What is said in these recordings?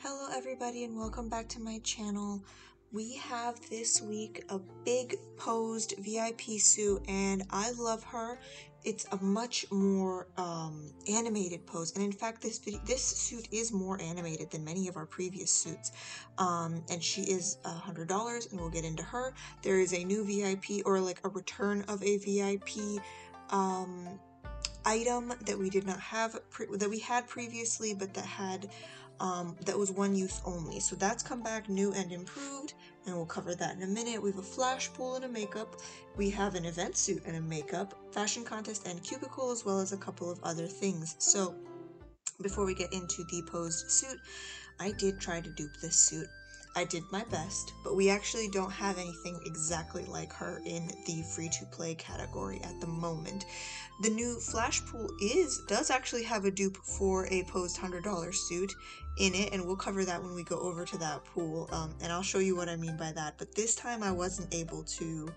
Hello everybody and welcome back to my channel. We have this week a big posed VIP suit and I love her. It's a much more animated pose, and in fact this suit is more animated than many of our previous suits. And she is $100 and we'll get into her. There is a new VIP, or like a return of a VIP item that we did not have that we had previously, but that was one use only. So that's come back new and improved, and we'll cover that in a minute. We have a flash pool and a makeup. We have an event suit and a makeup, fashion contest and cubicle, as well as a couple of other things. So before we get into the posed suit, I did try to dupe this suit. I did my best, but we actually don't have anything exactly like her in the free-to-play category at the moment. The new Flash Pool does actually have a dupe for a posed $100 suit in it, and we'll cover that when we go over to that pool, and I'll show you what I mean by that. But this time I wasn't able to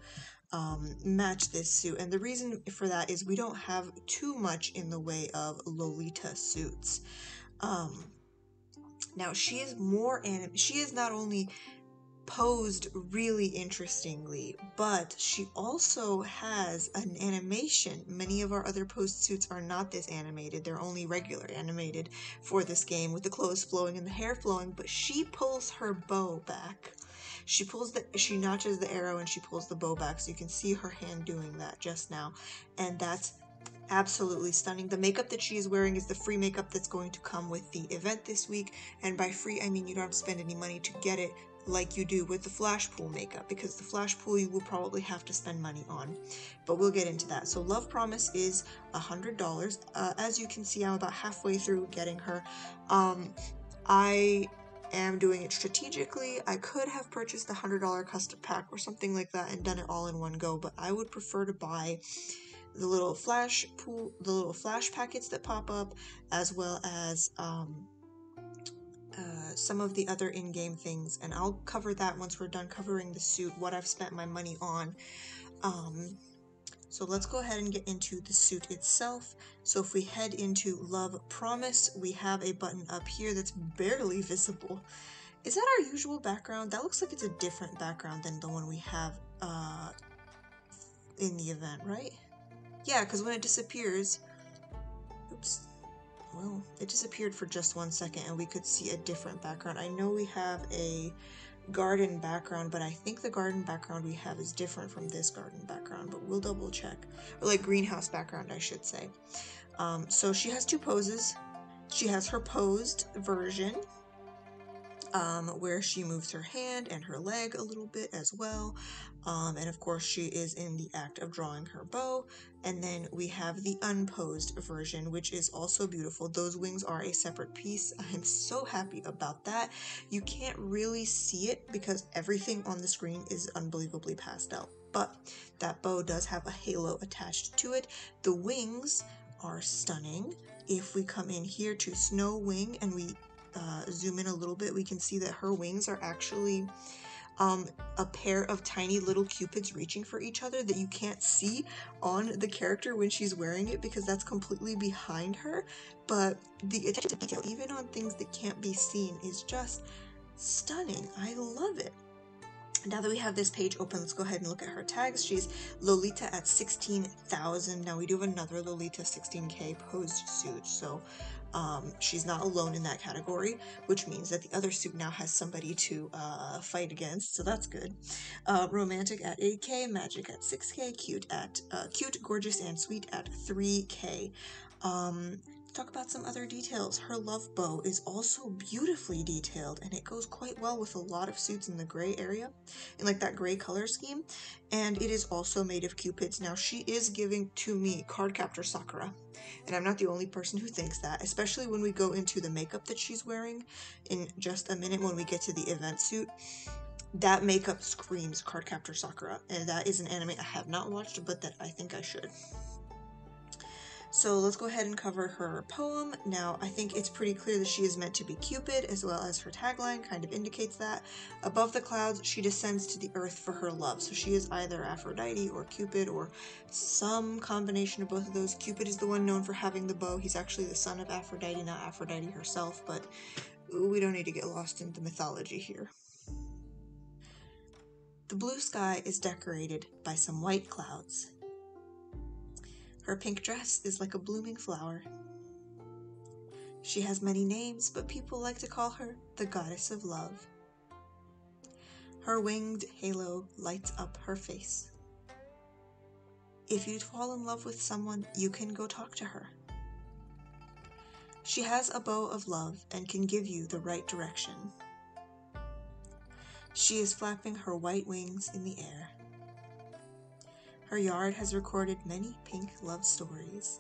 match this suit, and the reason for that is we don't have too much in the way of Lolita suits. Now she is she is not only posed really interestingly, but she also has an animation. Many of our other posed suits are not this animated, they're only regular animated for this game, with the clothes flowing and the hair flowing, but she pulls her bow back. She notches the arrow and she pulls the bow back, so you can see her hand doing that just now, and that's absolutely stunning. The makeup that she is wearing is the free makeup that's going to come with the event this week, and by free I mean you don't have to spend any money to get it like you do with the Flash Pool makeup, because the Flash Pool you will probably have to spend money on, but we'll get into that. So Love Promise is $100. As you can see, I'm about halfway through getting her. I am doing it strategically. I could have purchased the $100 custom pack or something like that and done it all in one go, but I would prefer to buy the little flash packets that pop up, as well as some of the other in-game things, and I'll cover that once we're done covering the suit, what I've spent my money on. So let's go ahead and get into the suit itself. So if we head into Love Promise, we have a button up here that's barely visible. Is that our usual background? That looks like it's a different background than the one we have in the event, right? Yeah, because when it disappears, oops, well, it disappeared for just 1 second and we could see a different background. I know we have a garden background, but I think the garden background we have is different from this garden background, but we'll double check. Or like greenhouse background, I should say. So she has two poses. She has her posed version, where she moves her hand and her leg a little bit as well, and of course she is in the act of drawing her bow. And then we have the unposed version, which is also beautiful. Those wings are a separate piece. I am so happy about that. You can't really see it because everything on the screen is unbelievably pastel, but that bow does have a halo attached to it. The wings are stunning. If we come in here to Snow Wing and we zoom in a little bit, we can see that her wings are actually a pair of tiny little cupids reaching for each other that you can't see on the character when she's wearing it because that's completely behind her, but the attention to detail, even on things that can't be seen, is just stunning. I love it. Now that we have this page open, let's go ahead and look at her tags. She's Lolita at 16,000. Now we do have another Lolita 16K posed suit, so she's not alone in that category, which means that the other suit now has somebody to fight against, so that's good. Romantic at 8K, Magic at 6K, Cute, Gorgeous, and Sweet at 3K. Talk about some other details. Her love bow is also beautifully detailed, and it goes quite well with a lot of suits in the gray area, in like that gray color scheme, and it is also made of cupids. Now she is giving to me Cardcaptor Sakura, and I'm not the only person who thinks that, especially when we go into the makeup that she's wearing in just a minute when we get to the event suit. That makeup screams Cardcaptor Sakura, and that is an anime I have not watched, but that I think I should. So let's go ahead and cover her poem. Now, I think it's pretty clear that she is meant to be Cupid, as well as her tagline kind of indicates that. Above the clouds, she descends to the earth for her love. So she is either Aphrodite or Cupid or some combination of both of those. Cupid is the one known for having the bow. He's actually the son of Aphrodite, not Aphrodite herself, but we don't need to get lost in the mythology here. The blue sky is decorated by some white clouds. Her pink dress is like a blooming flower. She has many names, but people like to call her the goddess of love. Her winged halo lights up her face. If you'd fall in love with someone, you can go talk to her. She has a bow of love and can give you the right direction. She is flapping her white wings in the air. Her yard has recorded many pink love stories.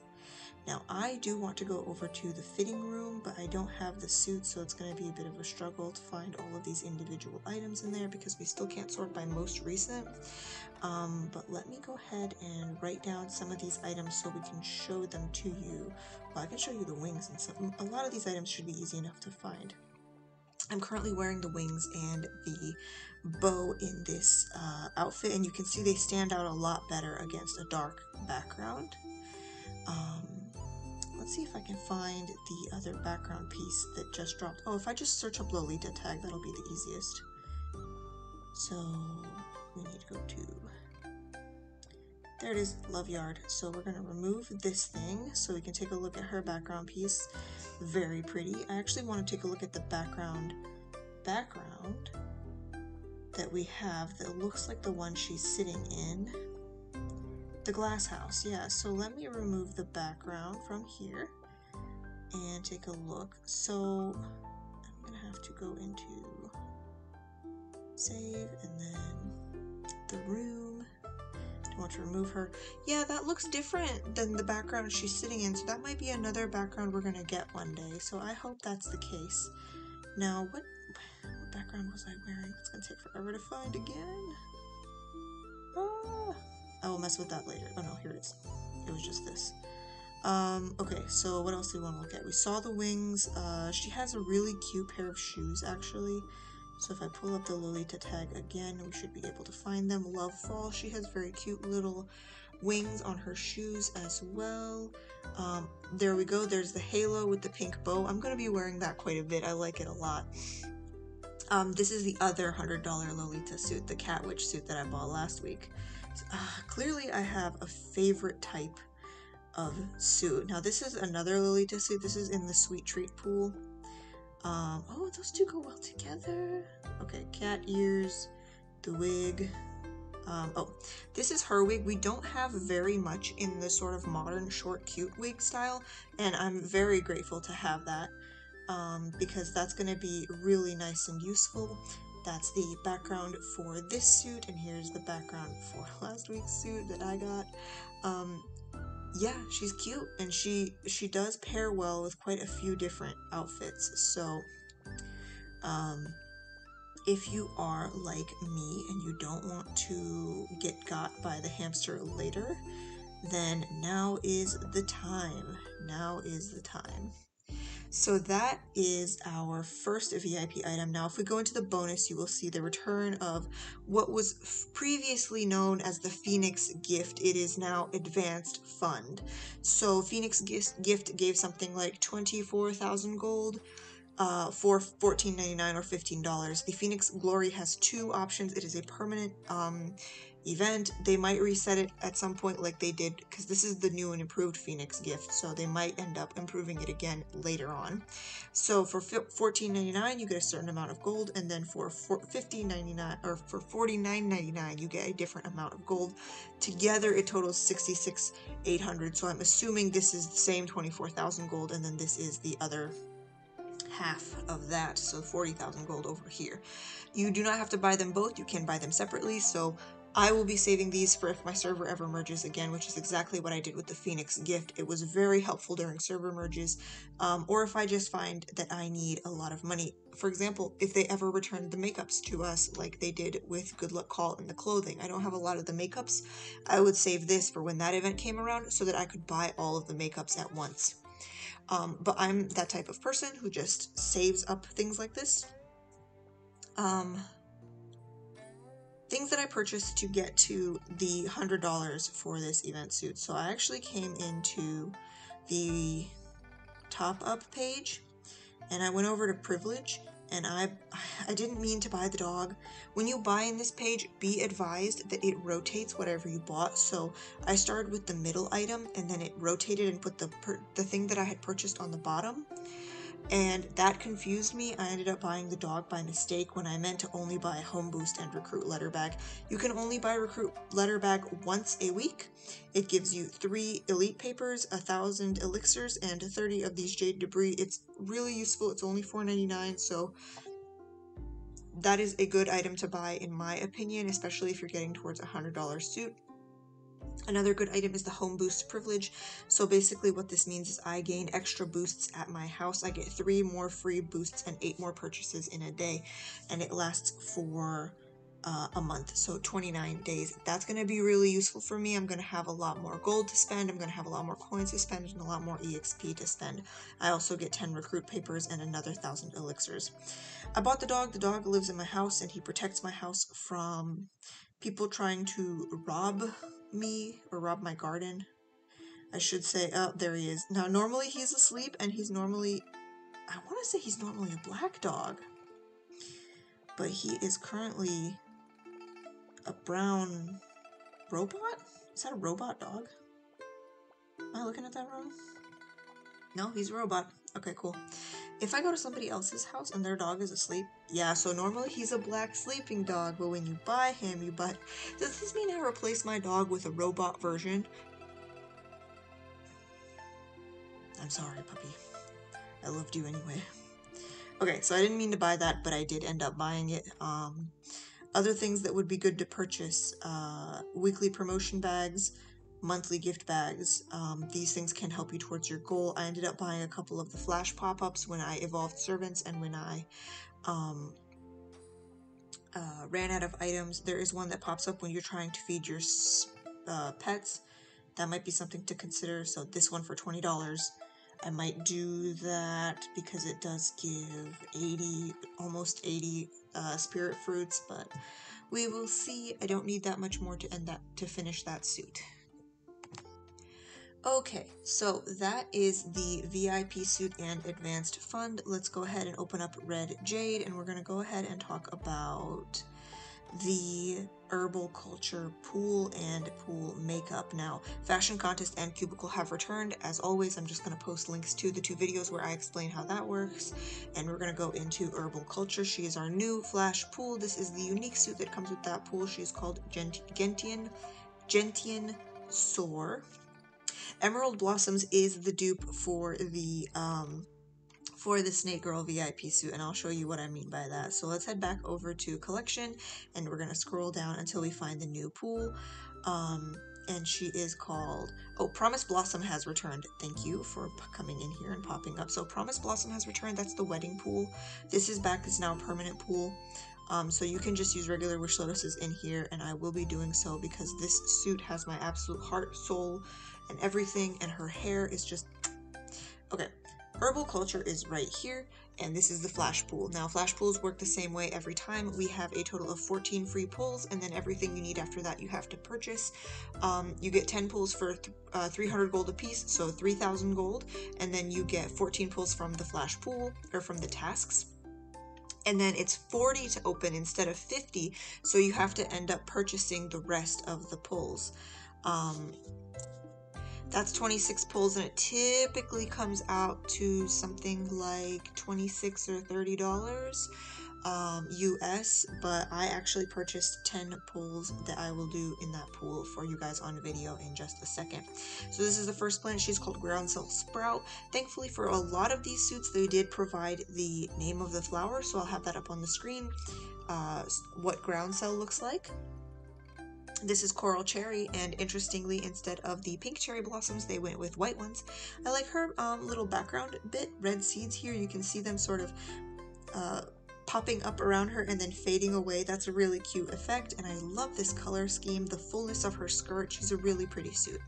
Now, I do want to go over to the fitting room, but I don't have the suit, so it's going to be a bit of a struggle to find all of these individual items in there because we still can't sort by most recent. But let me go ahead and write down some of these items so we can show them to you. Well, I can show you the wings and stuff. A lot of these items should be easy enough to find. I'm currently wearing the wings and the bow in this outfit, and you can see they stand out a lot better against a dark background. Let's see if I can find the other background piece that just dropped. Oh, if I just search up Lolita tag, that'll be the easiest. So we need to go to, there it is, Love Yard. So we're going to remove this thing so we can take a look at her background piece. Very pretty. I actually want to take a look at the background that we have that looks like the one she's sitting in. The glass house, yeah. So let me remove the background from here and take a look. So I'm gonna have to go into save and then the room. I want to remove her. Yeah, that looks different than the background she's sitting in, so that might be another background we're gonna get one day. So I hope that's the case. Now, what background was I wearing? It's gonna take forever to find again. I will mess with that later. Oh no, here it is. It was just this. Okay, so what else do we want to look at? We saw the wings. She has a really cute pair of shoes, actually. So if I pull up the Lolita tag again, we should be able to find them. Love Fall. She has very cute little wings on her shoes as well. There we go. There's the halo with the pink bow. I'm going to be wearing that quite a bit. I like it a lot. This is the other $100 Lolita suit, the Cat Witch suit that I bought last week. Clearly I have a favorite type of suit. Now this is another Lolita suit. This is in the Sweet Treat pool. Oh, those two go well together. Okay, cat ears, the wig. Oh, this is her wig. We don't have very much in the sort of modern short cute wig style, and I'm very grateful to have that because that's going to be really nice and useful. That's the background for this suit, and here's the background for last week's suit that I got. Yeah, she's cute, and she does pair well with quite a few different outfits. So, if you are like me and you don't want to get got by the hamster later, then now is the time. Now is the time. So that is our first VIP item. Now, if we go into the bonus, you will see the return of what was previously known as the Phoenix Gift. It is now Advanced Fund. So Phoenix Gift gave something like 24,000 gold for $14.99 or $15. The Phoenix Glory has two options. It is a permanent event. They might reset it at some point like they did, because this is the new and improved Phoenix Gift, so they might end up improving it again later on. So for $14.99 you get a certain amount of gold, and then for $15.99 or for $49.99 you get a different amount of gold. Together it totals 66,800. So I'm assuming this is the same 24,000 gold, and then this is the other half of that, so 40,000 gold over here. You do not have to buy them both, you can buy them separately. So I will be saving these for if my server ever merges again, which is exactly what I did with the Phoenix Gift. It was very helpful during server merges, or if I just find that I need a lot of money. For example, if they ever returned the makeups to us like they did with Good Luck Call and the clothing. I don't have a lot of the makeups. I would save this for when that event came around so that I could buy all of the makeups at once. But I'm that type of person who just saves up things like this. Things that I purchased to get to the $100 for this event suit. So I actually came into the top up page, and I went over to Privilege, and I didn't mean to buy the dog. When you buy in this page, be advised that it rotates whatever you bought. So I started with the middle item, and then it rotated and put the thing that I had purchased on the bottom. And that confused me. I ended up buying the dog by mistake when I meant to only buy Home Boost and Recruit Letter Bag. You can only buy Recruit Letter Bag once a week. It gives you 3 elite papers, 1,000 elixirs, and 30 of these jade debris. It's really useful. It's only $4.99, so that is a good item to buy in my opinion, especially if you're getting towards a $100 suit. Another good item is the Home Boost Privilege. So basically what this means is I gain extra boosts at my house. I get 3 more free boosts and 8 more purchases in a day, and it lasts for a month, so 29 days. That's going to be really useful for me. I'm going to have a lot more gold to spend. I'm going to have a lot more coins to spend and a lot more EXP to spend. I also get 10 recruit papers and another 1,000 elixirs. I bought the dog. The dog lives in my house, and he protects my house from people trying to rob me or rob my garden. I should say. Oh, there he is. Now, normally he's asleep, and he's normally, I want to say he's normally a black dog, but he is currently a brown robot? Is that a robot dog? Am I looking at that wrong? No, he's a robot. Okay, cool. If I go to somebody else's house and their dog is asleep, yeah, so normally he's a black sleeping dog, but when you buy him, you buy... Does this mean I replace my dog with a robot version? I'm sorry, puppy. I loved you anyway. Okay, so I didn't mean to buy that, but I did end up buying it. Other things that would be good to purchase, weekly promotion bags, monthly gift bags. These things can help you towards your goal. I ended up buying a couple of the flash pop-ups when I evolved servants and when I ran out of items. There is one that pops up when you're trying to feed your pets. That might be something to consider. So this one for $20. I might do that because it does give 80, almost 80 spirit fruits, but we will see. I don't need that much more to finish that suit. Okay, so that is the VIP suit and advanced fund. Let's go ahead and open up Red Jade, and we're going to go ahead and talk about the herbal culture pool and pool makeup. Now, fashion contest and cubicle have returned. As always, I'm just going to post links to the 2 videos where I explain how that works, and we're going to go into herbal culture. She is our new flash pool. This is the unique suit that comes with that pool. She is called Gentian Soar. Emerald Blossoms is the dupe for the Snake Girl VIP suit, and I'll show you what I mean by that. So let's head back over to collection, and we're going to scroll down until we find the new pool. And she is called, oh, Promise Blossom has returned. Thank you for coming in here and popping up. So Promise Blossom has returned. That's the wedding pool. This is back. This is now a permanent pool. So you can just use regular Wish Lotuses in here, and I will be doing so because this suit has my absolute heart, soul, and everything, and her hair is just... Okay. Herbal culture is right here, and this is the flash pool. Now, flash pools work the same way every time. We have a total of 14 free pulls, and then everything you need after that you have to purchase. You get 10 pulls for 300 gold apiece, so 3,000 gold, and then you get 14 pulls from the flash pool, or from the tasks. And then it's 40 to open instead of 50, so you have to end up purchasing the rest of the pulls. That's 26 pulls, and it typically comes out to something like $26 or $30 US, but I actually purchased 10 pulls that I will do in that pool for you guys on video in just a second. So this is the first plant. She's called Groundsel Sprout. Thankfully for a lot of these suits, they did provide the name of the flower, so I'll have that up on the screen, what Groundsel looks like. This is Coral Cherry, and interestingly, instead of the pink cherry blossoms, they went with white ones. I like her little background bit, red seeds here. You can see them sort of popping up around her and then fading away. That's a really cute effect, and I love this color scheme, the fullness of her skirt. She's a really pretty suit.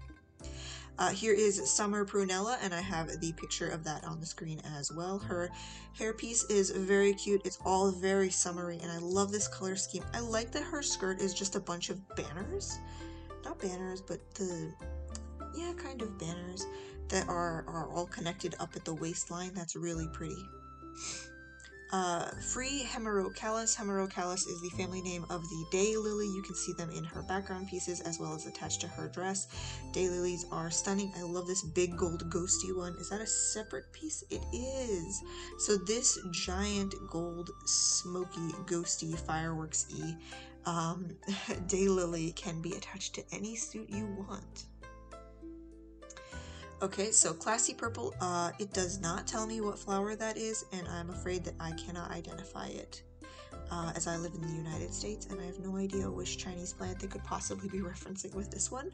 Here is Summer Prunella, and I have the picture of that on the screen as well. Her hairpiece is very cute. It's all very summery, and I love this color scheme. I like that her skirt is just a bunch of banners. Not banners, but yeah, kind of banners that are all connected up at the waistline. That's really pretty. Free Hemerocallis. Hemerocallis is the family name of the daylily. You can see them in her background pieces as well as attached to her dress. Daylilies are stunning. I love this big gold ghosty one. Is that a separate piece? It is. So this giant gold smoky ghosty fireworks-y daylily can be attached to any suit you want. Okay, so classy purple, it does not tell me what flower that is, and I'm afraid that I cannot identify it, as I live in the United States, and I have no idea which Chinese plant they could possibly be referencing with this one.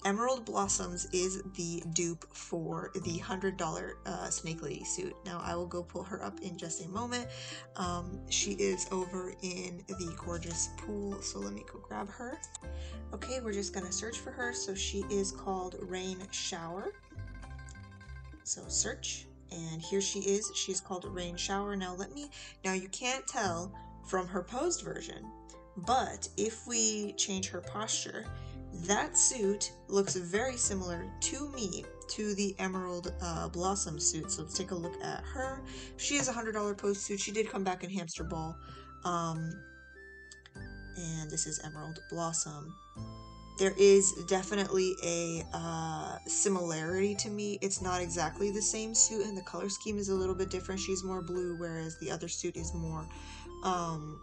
Emerald Blossoms is the dupe for the $100 Snake Lady suit. Now, I will go pull her up in just a moment. She is over in the gorgeous pool, so let me go grab her. Okay, we're just gonna search for her. So she is called Rain Shower. So search, and here she is. She's called Rain Shower. Now you can't tell from her posed version, but if we change her posture, that suit looks very similar to me to the Emerald Blossom suit. So let's take a look at her. She is a $100 posed suit. She did come back in Hamster Ball. And this is Emerald Blossom. There is definitely a similarity to me. It's not exactly the same suit, and the color scheme is a little bit different. She's more blue, whereas the other suit is more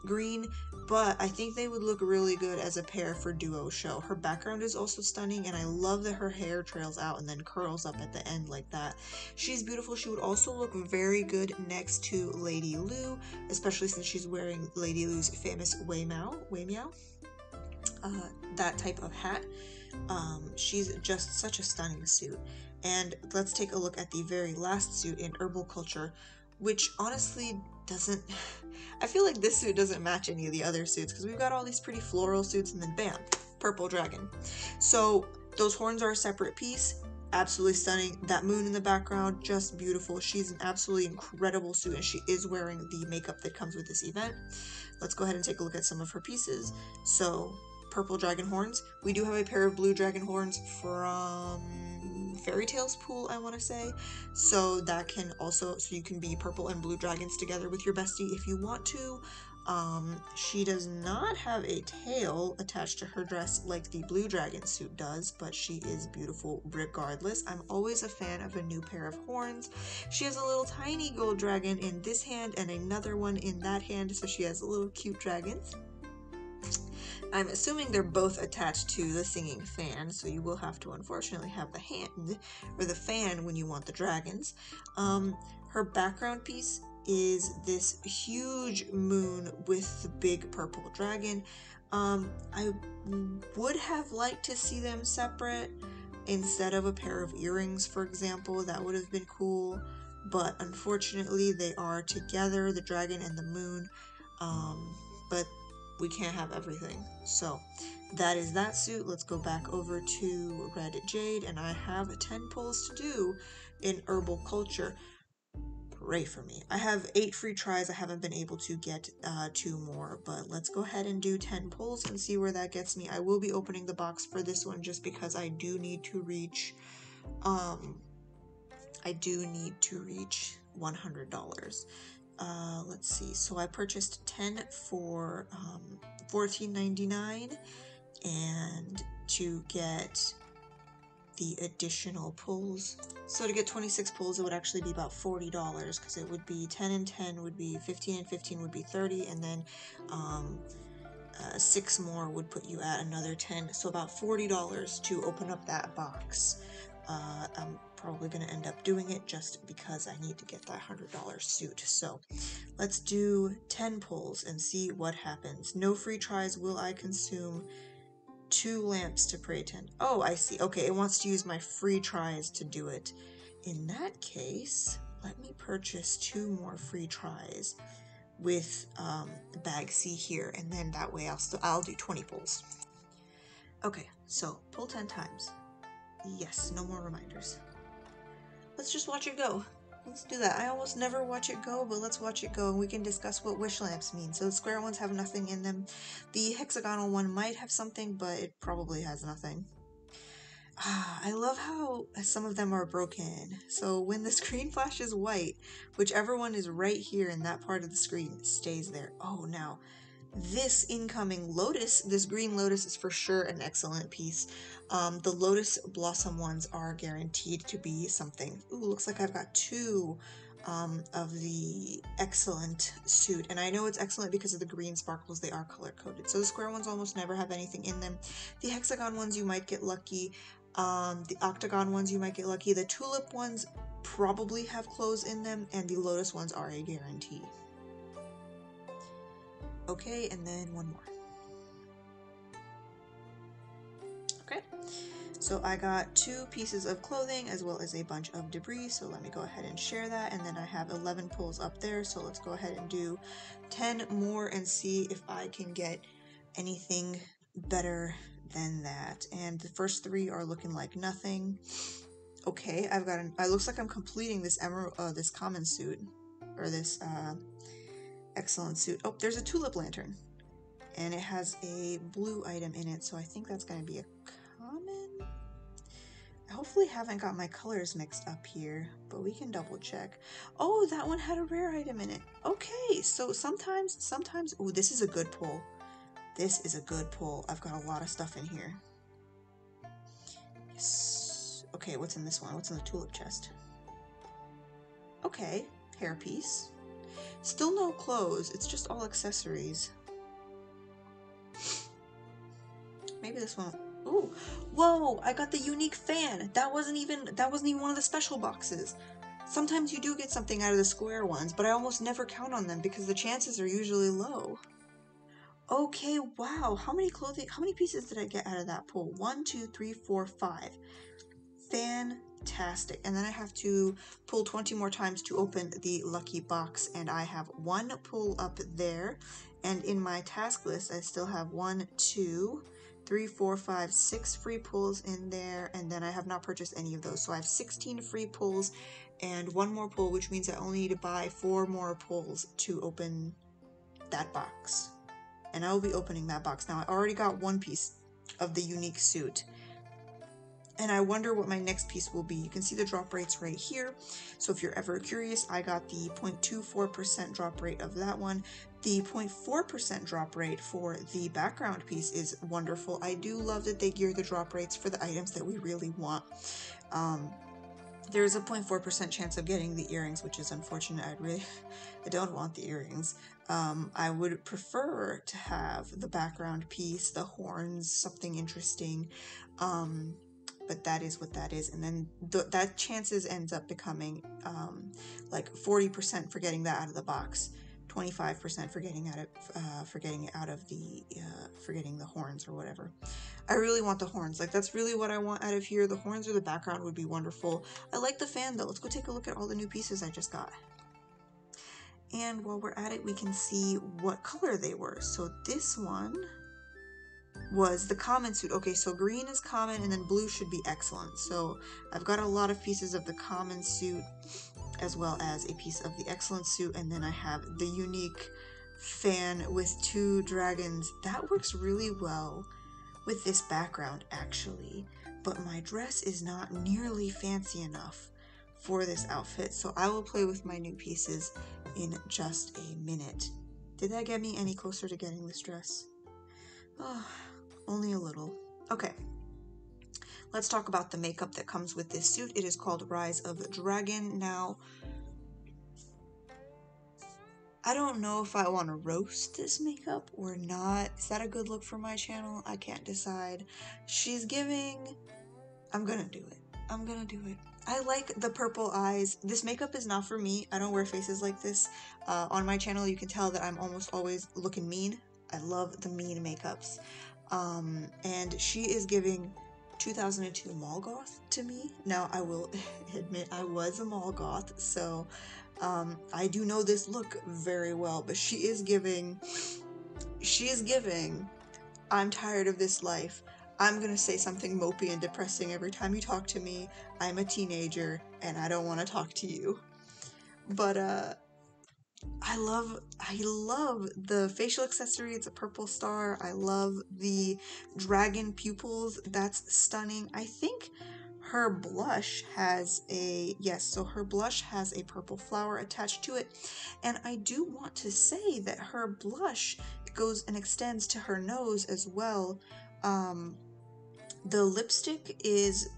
green, but I think they would look really good as a pair for duo show. Her background is also stunning, and I love that her hair trails out and then curls up at the end like that. She's beautiful. She would also look very good next to Lady Lu, especially since she's wearing Lady Lu's famous Wei Miao, that type of hat. She's just such a stunning suit. And let's take a look at the very last suit in Herbal Culture, which honestly doesn't I feel like this suit doesn't match any of the other suits, because we've got all these pretty floral suits and then bam, purple dragon. So those horns are a separate piece. Absolutely stunning. That moon in the background, just beautiful. She's an absolutely incredible suit, and she is wearing the makeup that comes with this event. Let's go ahead and take a look at some of her pieces. So purple dragon horns. We do have a pair of blue dragon horns from Fairy Tales pool, I want to say. So that can also, so you can be purple and blue dragons together with your bestie if you want to. She does not have a tail attached to her dress like the blue dragon suit does, but she is beautiful regardless. I'm always a fan of a new pair of horns. She has a little tiny gold dragon in this hand and another one in that hand, so she has little cute dragons. I'm assuming they're both attached to the singing fan, so you will have to unfortunately have the hand or the fan when you want the dragons. Her background piece is this huge moon with the big purple dragon. I would have liked to see them separate instead of a pair of earrings, for example. That would have been cool, but unfortunately they are together, the dragon and the moon. But we can't have everything. So that is that suit. Let's go back over to Red Jade, and I have 10 pulls to do in Herbal Culture. Pray for me. I have 8 free tries. I haven't been able to get 2 more, but let's go ahead and do 10 pulls and see where that gets me. I will be opening the box for this one just because I do need to reach $100. Let's see. So I purchased 10 for $14.99, and to get the additional pulls. So to get 26 pulls, it would actually be about $40, because it would be 10 and 10 would be 15 and 15 would be 30, and then 6 more would put you at another 10. So about $40 to open up that box. I'm probably going to end up doing it just because I need to get that $100 suit. So let's do 10 pulls and see what happens. No free tries. Will I consume 2 lamps to pray 10? Oh, I see. Okay, it wants to use my free tries to do it. In that case, let me purchase 2 more free tries with bag C here, and then that way I'll do 20 pulls. Okay, so pull 10 times. Yes, no more reminders. Let's just watch it go. Let's do that. I almost never watch it go, but let's watch it go and we can discuss what wish lamps mean. So the square ones have nothing in them. The hexagonal one might have something, but it probably has nothing. I love how some of them are broken. So when the screen flashes white, whichever one is right here in that part of the screen stays there. Oh, now this incoming lotus, this green lotus is for sure an excellent piece. The lotus blossom ones are guaranteed to be something. Ooh, looks like I've got two of the excellent suit, and I know it's excellent because of the green sparkles. They are color coded, so the square ones almost never have anything in them. The hexagon ones you might get lucky. The octagon ones you might get lucky. The tulip ones probably have clothes in them, and the lotus ones are a guarantee. Okay, and then one more. Okay, so I got 2 pieces of clothing as well as a bunch of debris, so let me go ahead and share that, and then I have 11 pulls up there, so let's go ahead and do 10 more and see if I can get anything better than that. And the first 3 are looking like nothing. Okay, I've got it looks like I'm completing this this common suit, or this excellent suit. Oh, there's a tulip lantern, and it has a blue item in it, so I think that's going to be a common. I hopefully haven't got my colors mixed up here, but we can double check. Oh, that one had a rare item in it. Okay, so sometimes, oh, this is a good pull. This is a good pull. I've got a lot of stuff in here. Yes. Okay, what's in this one? What's in the tulip chest? Okay, hairpiece. Still no clothes, it's just all accessories. Maybe this one. Ooh, whoa! I got the unique fan. That wasn't even one of the special boxes. Sometimes you do get something out of the square ones, but I almost never count on them because the chances are usually low. Okay, wow. How many pieces did I get out of that pull? 1, 2, 3, 4, 5. Fantastic. And then I have to pull 20 more times to open the lucky box, and I have 1 pull up there. And in my task list, I still have 1, 2, 3, 4, 5, 6 free pulls in there, and then I have not purchased any of those. So I have 16 free pulls and 1 more pull, which means I only need to buy 4 more pulls to open that box. And I will be opening that box. Now I already got 1 piece of the unique suit, and I wonder what my next piece will be. You can see the drop rates right here. So if you're ever curious, I got the 0.24% drop rate of that one. The 0.4% drop rate for the background piece is wonderful. I do love that they gear the drop rates for the items that we really want. There's a 0.4% chance of getting the earrings, which is unfortunate. I don't want the earrings. I would prefer to have the background piece, the horns, something interesting. But that is what that is, and then that chances ends up becoming like 40% for getting that out of the box, 25% for getting the horns or whatever. I really want the horns. Like, that's really what I want out of here. The horns or the background would be wonderful. I like the fan though. Let's go take a look at all the new pieces I just got. And while we're at it, we can see what color they were. So this one was the common suit. Okay, so green is common, and then blue should be excellent. So I've got a lot of pieces of the common suit as well as a piece of the excellent suit, and then I have the unique fan with 2 dragons. That works really well with this background actually, but my dress is not nearly fancy enough for this outfit, so I will play with my new pieces in just a minute. Did that get me any closer to getting this dress? Oh, only a little. Okay, let's talk about the makeup that comes with this suit. It is called Rise of the Dragon. Now, I don't know if I want to roast this makeup or not. Is that a good look for my channel? I can't decide. She's giving... I'm gonna do it. I'm gonna do it. I like the purple eyes. This makeup is not for me. I don't wear faces like this. On my channel, you can tell that I'm almost always looking mean. I love the mean makeups. And she is giving 2002 mall goth to me. Now, I will admit I was a mall goth, so I do know this look very well, but she is giving, I'm tired of this life. I'm gonna say something mopey and depressing every time you talk to me. I'm a teenager and I don't want to talk to you. But I I love the facial accessory. It's a purple star. I love the dragon pupils. That's stunning. I think her blush has so her blush has a purple flower attached to it. And I do want to say that her blush goes and extends to her nose as well. Um, the lipstick is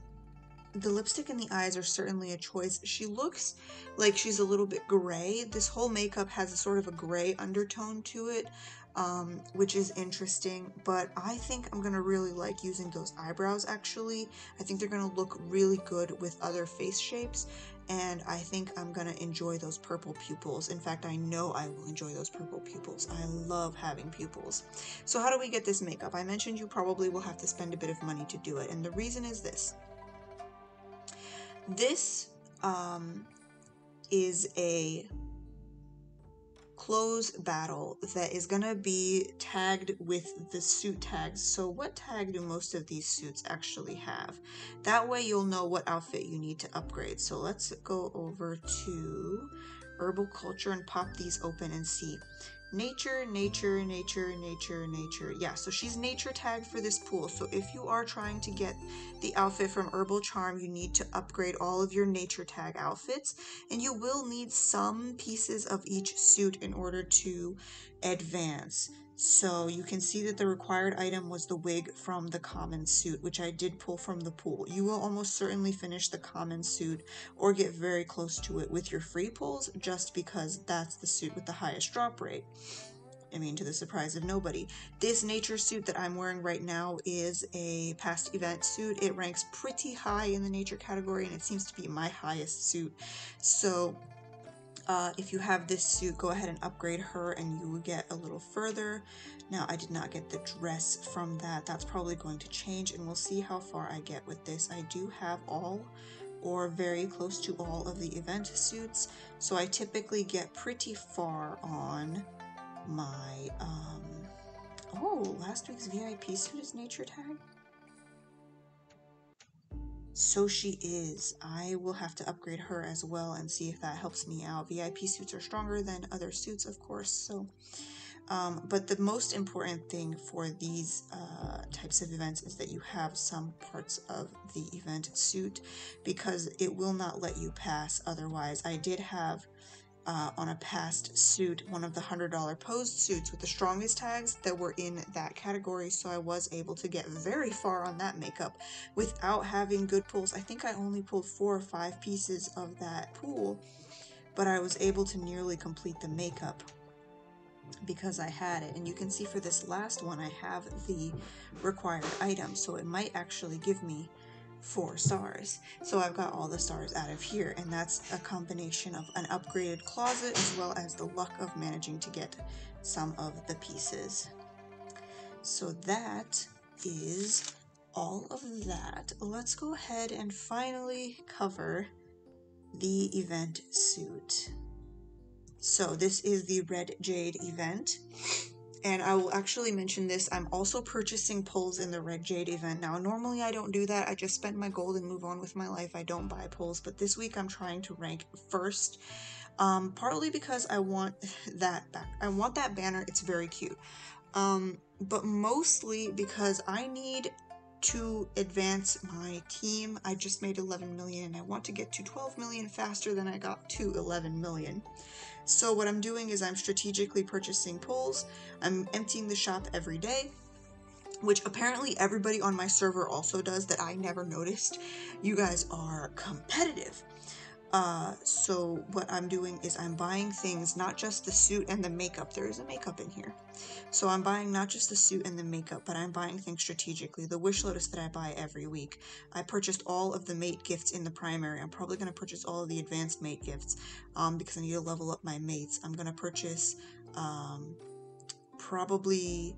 the lipstick and the eyes are certainly a choice. She looks like she's a little bit gray. This whole makeup has a sort of a gray undertone to it, which is interesting, but I think I'm gonna really like using those eyebrows actually. I think they're gonna look really good with other face shapes, and I think I'm gonna enjoy those purple pupils. In fact, I know I will enjoy those purple pupils. I love having pupils. So how do we get this makeup? I mentioned you probably will have to spend a bit of money to do it, and the reason is this. This is a clothes battle that is gonna be tagged with the suit tags. So what tag do most of these suits actually have? That way you'll know what outfit you need to upgrade. So let's go over to Herbal Culture and pop these open and see. Nature, nature, nature, nature, nature. Yeah, so she's nature tagged for this pool. So if you are trying to get the outfit from Herbal Charm, you need to upgrade all of your nature tag outfits, and you will need some pieces of each suit in order to advance. So you can see that the required item was the wig from the common suit, which I did pull from the pool. You will almost certainly finish the common suit or get very close to it with your free pulls, just because that's the suit with the highest drop rate. I mean, to the surprise of nobody. This nature suit that I'm wearing right now is a past event suit. It ranks pretty high in the nature category, and it seems to be my highest suit. So if you have this suit, go ahead and upgrade her and you will get a little further. Now, I did not get the dress from that. That's probably going to change, and we'll see how far I get with this. I do have all or very close to all of the event suits, so I typically get pretty far on my, oh, last week's VIP suit is nature tag? So she is. I will have to upgrade her as well and see if that helps me out. VIP suits are stronger than other suits, of course, so but the most important thing for these types of events is that you have some parts of the event suit, because it will not let you pass otherwise. I did have on a past suit one of the $100 posed suits with the strongest tags that were in that category, so I was able to get very far on that makeup without having good pulls. I think I only pulled 4 or 5 pieces of that pool, but I was able to nearly complete the makeup because I had it. And you can see for this last one I have the required item, so it might actually give me 4 stars. So I've got all the stars out of here, and that's a combination of an upgraded closet as well as the luck of managing to get some of the pieces. So that is all of that. Let's go ahead and finally cover the event suit. So this is the Red Jade event, and I will actually mention this. I'm also purchasing pulls in the Red Jade event. Now, normally I don't do that. I just spend my gold and move on with my life. I don't buy pulls, but this week I'm trying to rank first, partly because I want that back. I want that banner. It's very cute. But mostly because I need to advance my team. I just made 11 million and I want to get to 12 million faster than I got to 11 million. So what I'm doing is I'm strategically purchasing pulls. I'm emptying the shop every day, which apparently everybody on my server also does that I never noticed. You guys are competitive. So what I'm doing is I'm buying things, not just the suit and the makeup. There is a makeup in here. So I'm buying not just the suit and the makeup, but I'm buying things strategically. The wish list that I buy every week. I purchased all of the mate gifts in the primary. I'm probably going to purchase all of the advanced mate gifts because I need to level up my mates. I'm going to purchase probably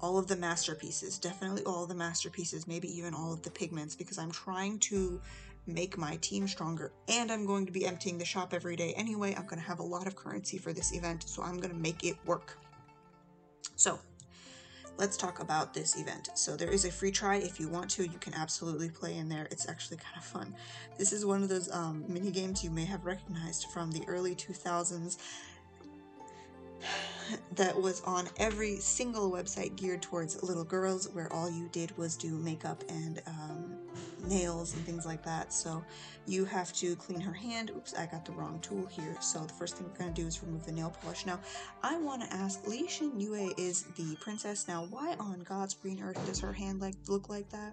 all of the masterpieces, definitely all of the masterpieces, maybe even all of the pigments, because I'm trying to make my team stronger, and I'm going to be emptying the shop every day anyway. I'm going to have a lot of currency for this event, so I'm going to make it work. So let's talk about this event. So there is a free try. If you want to, you can absolutely play in there. It's actually kind of fun. This is one of those mini games you may have recognized from the early 2000s. that was on every single website geared towards little girls, where all you did was do makeup and nails and things like that. So you have to clean her hand. Oops, I got the wrong tool here. So the first thing we're going to do is remove the nail polish. Now, I want to ask, Li Xin Yue is the princess. Now, why on God's green earth does her hand look like that?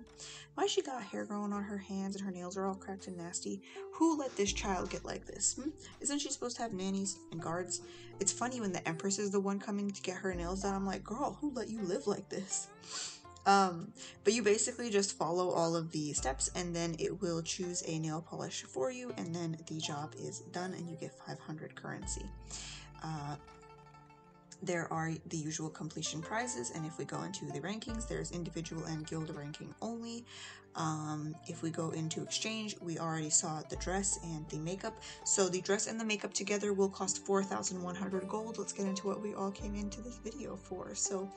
Why she got hair growing on her hands and her nails are all cracked and nasty? Who let this child get like this? Isn't she supposed to have nannies and guards? It's funny when the Empress is the one coming to get her nails done. I'm like, girl, who let you live like this? But you basically just follow all of the steps and then it will choose a nail polish for you, and then the job is done and you get 500 currency. There are the usual completion prizes, and if we go into the rankings, there's individual and guild ranking only. If we go into exchange, we already saw the dress and the makeup. So the dress and the makeup together will cost 4,100 gold. Let's get into what we all came into this video for. So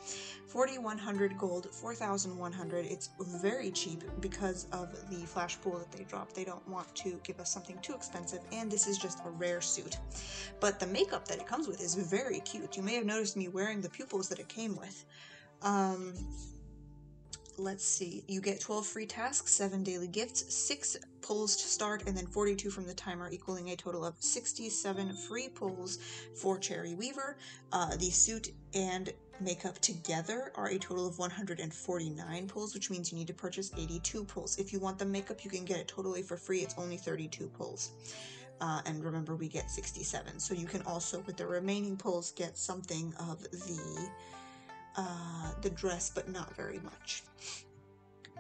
4,100 gold, 4,100. It's very cheap because of the flash pool that they dropped. They don't want to give us something too expensive, and this is just a rare suit. But the makeup that it comes with is very cute. You may have noticed me wearing the pupils that it came with. Let's see, you get 12 free tasks, 7 daily gifts, 6 pulls to start, and then 42 from the timer, equaling a total of 67 free pulls for Cherry Weaver. The suit and makeup together are a total of 149 pulls, which means you need to purchase 82 pulls. If you want the makeup, you can get it totally for free. It's only 32 pulls. And remember, we get 67. So you can also, with the remaining pulls, get something of the dress, but not very much.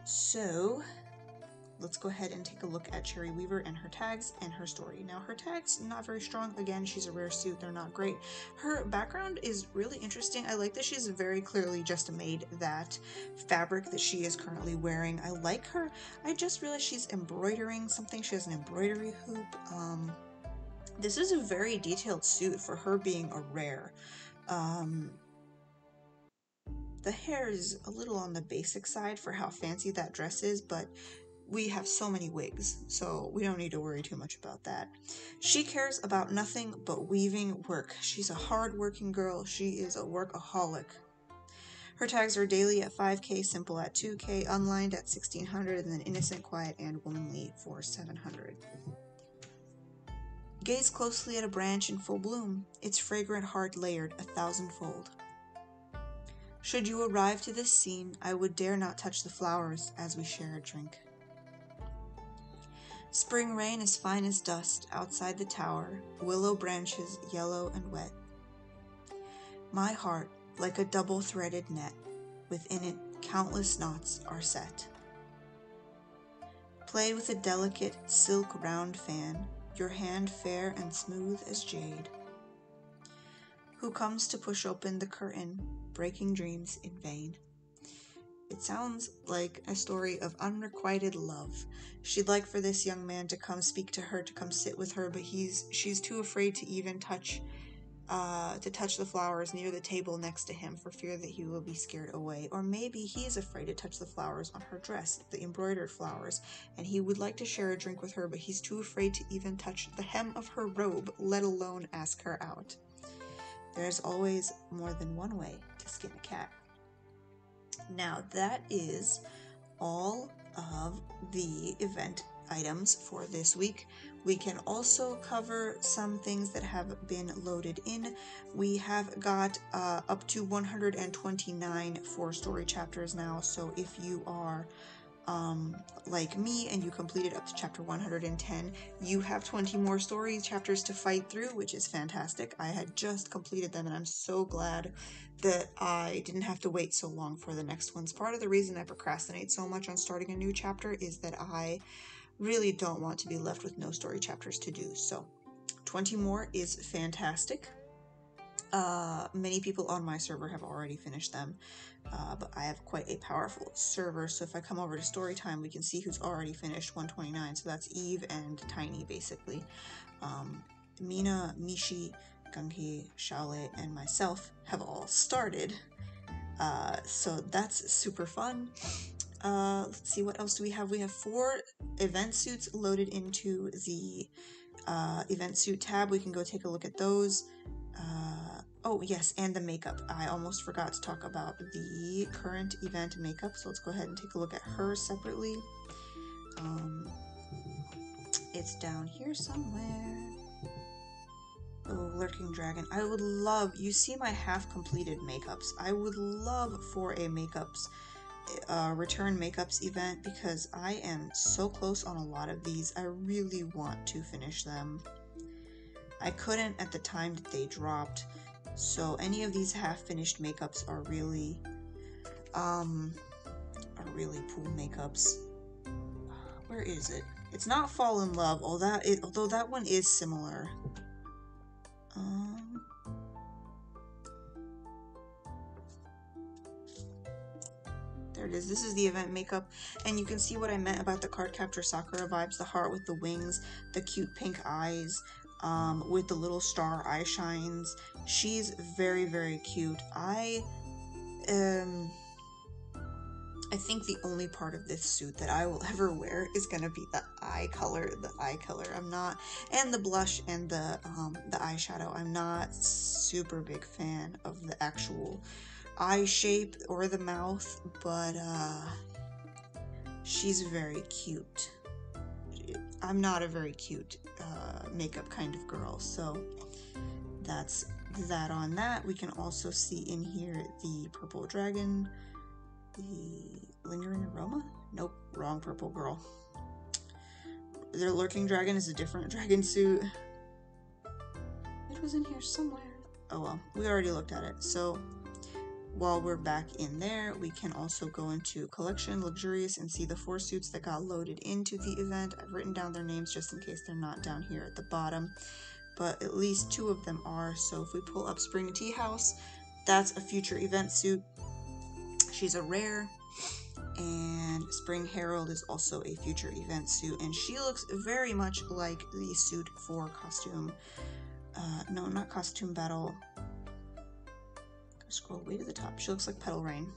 So let's go ahead and take a look at Cherry Weaver and her tags and her story. Now, her tags, not very strong. Again, she's a rare suit. They're not great. Her background is really interesting. I like that she's very clearly just made that fabric that she is currently wearing. I like her. I just realized she's embroidering something. She has an embroidery hoop. This is a very detailed suit for her being a rare. The hair is a little on the basic side for how fancy that dress is, but we have so many wigs, so we don't need to worry too much about that. She cares about nothing but weaving work. She's a hard-working girl. She is a workaholic. Her tags are daily at 5k, simple at 2k, unlined at 1600, and then innocent, quiet, and womanly for 700. Gaze closely at a branch in full bloom, its fragrant heart layered 1,000-fold. Should you arrive to this scene, I would dare not touch the flowers as we share a drink. Spring rain as fine as dust outside the tower, willow branches yellow and wet. My heart, like a double-threaded net, within it countless knots are set. Play with a delicate silk round fan, your hand fair and smooth as jade. Who comes to push open the curtain, breaking dreams in vain. It sounds like a story of unrequited love. She'd like for this young man to come speak to her, to come sit with her, but she's too afraid to even touch the flowers near the table next to him for fear that he will be scared away. Or maybe he is afraid to touch the flowers on her dress, the embroidered flowers, and he would like to share a drink with her, but he's too afraid to even touch the hem of her robe, let alone ask her out. There's always more than one way to skin a cat. Now, that is all of the event items for this week. We can also cover some things that have been loaded in. We have got up to 129 4-story chapters now, so if you are like me and you completed up to chapter 110, you have 20 more story chapters to fight through, which is fantastic. I had just completed them and I'm so glad that I didn't have to wait so long for the next ones. Part of the reason I procrastinate so much on starting a new chapter is that I really don't want to be left with no story chapters to do. So 20 more is fantastic. Many people on my server have already finished them, but I have quite a powerful server, so if I come over to story time, we can see who's already finished 129, so that's Eve and Tiny, basically. Mina, Mishi, Ganghi, Shaole, and myself have all started, so that's super fun. Let's see, what else do we have? We have 4 event suits loaded into the event suit tab. We can go take a look at those. Oh, yes, and the makeup. I almost forgot to talk about the current event makeup, so let's go ahead and take a look at her separately. It's down here somewhere. Oh, Lurking Dragon. I would love, you see my half-completed makeups. I would love for a makeups, return makeups event because I am so close on a lot of these. I really want to finish them. I couldn't at the time that they dropped, so any of these half-finished makeups are really cool makeups. Where is it? It's not Fall in Love, although that one is similar. There it is. This is the event makeup, and you can see what I meant about the Cardcaptor Sakura vibes, the heart with the wings, the cute pink eyes, with the little star eye shines. She's very, very cute. I think the only part of this suit that I will ever wear is gonna be the eye color. I'm not, and the blush and the eyeshadow. I'm not super big fan of the actual eye shape or the mouth, but she's very cute. I'm not a very cute makeup kind of girl, so that's that on that. We can also see in here the purple dragon, the lingering aroma. Nope, wrong purple girl. Their Lurking Dragon is a different dragon suit. It was in here somewhere. Oh well, we already looked at it. So while we're back in there, we can also go into Collection, Luxurious, and see the 4 suits that got loaded into the event. I've written down their names just in case they're not down here at the bottom, but at least 2 of them are. So if we pull up Spring Tea House, that's a future event suit. She's a rare, and Spring Herald is also a future event suit, and she looks very much like the suit for costume, no, not costume battle. Scroll way to the top. She looks like Petal Rain.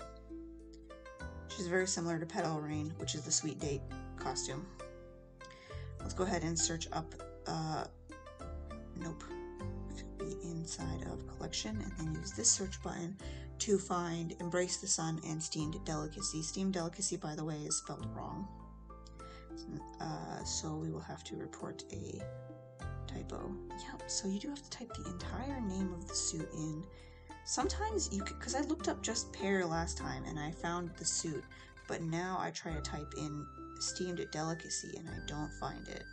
She's very similar to Petal Rain, which is the Sweet Date costume. Let's go ahead and search up, nope, be inside of Collection, and then use this search button to find Embrace the Sun and Steamed Delicacy. Steamed Delicacy, by the way, is spelled wrong. So we will have to report a typo. Yep, so you do have to type the entire name of the suit in. Sometimes you could, because I looked up just Pear last time and I found the suit, but now I try to type in Steamed Delicacy and I don't find it.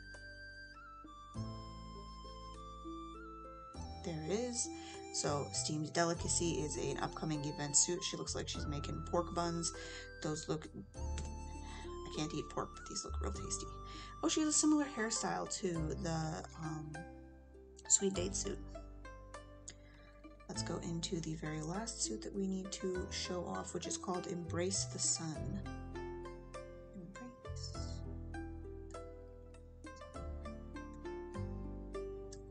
There it is. So Steamed Delicacy is an upcoming event suit. She looks like she's making pork buns. Those look, I can't eat pork, but these look real tasty. Oh, she has a similar hairstyle to the Sweet Date suit. Let's go into the very last suit that we need to show off, which is called Embrace the Sun. Embrace.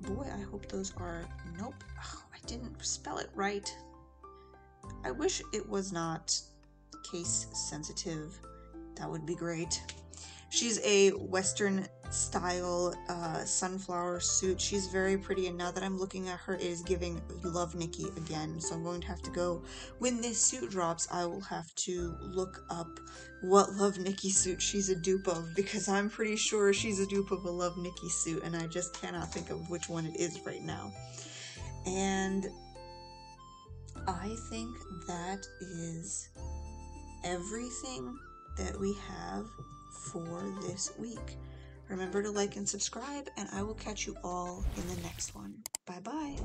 Boy, I hope those are, nope, oh, I didn't spell it right. I wish it was not case sensitive. That would be great. She's a Western style sunflower suit. She's very pretty, and now that I'm looking at her, it is giving Love Nikki again. So I'm going to have to go, when this suit drops, I will have to look up what Love Nikki suit she's a dupe of, because I'm pretty sure she's a dupe of a Love Nikki suit, and I just cannot think of which one it is right now. And I think that is everything that we have for this week. Remember to like and subscribe, and I will catch you all in the next one. Bye bye.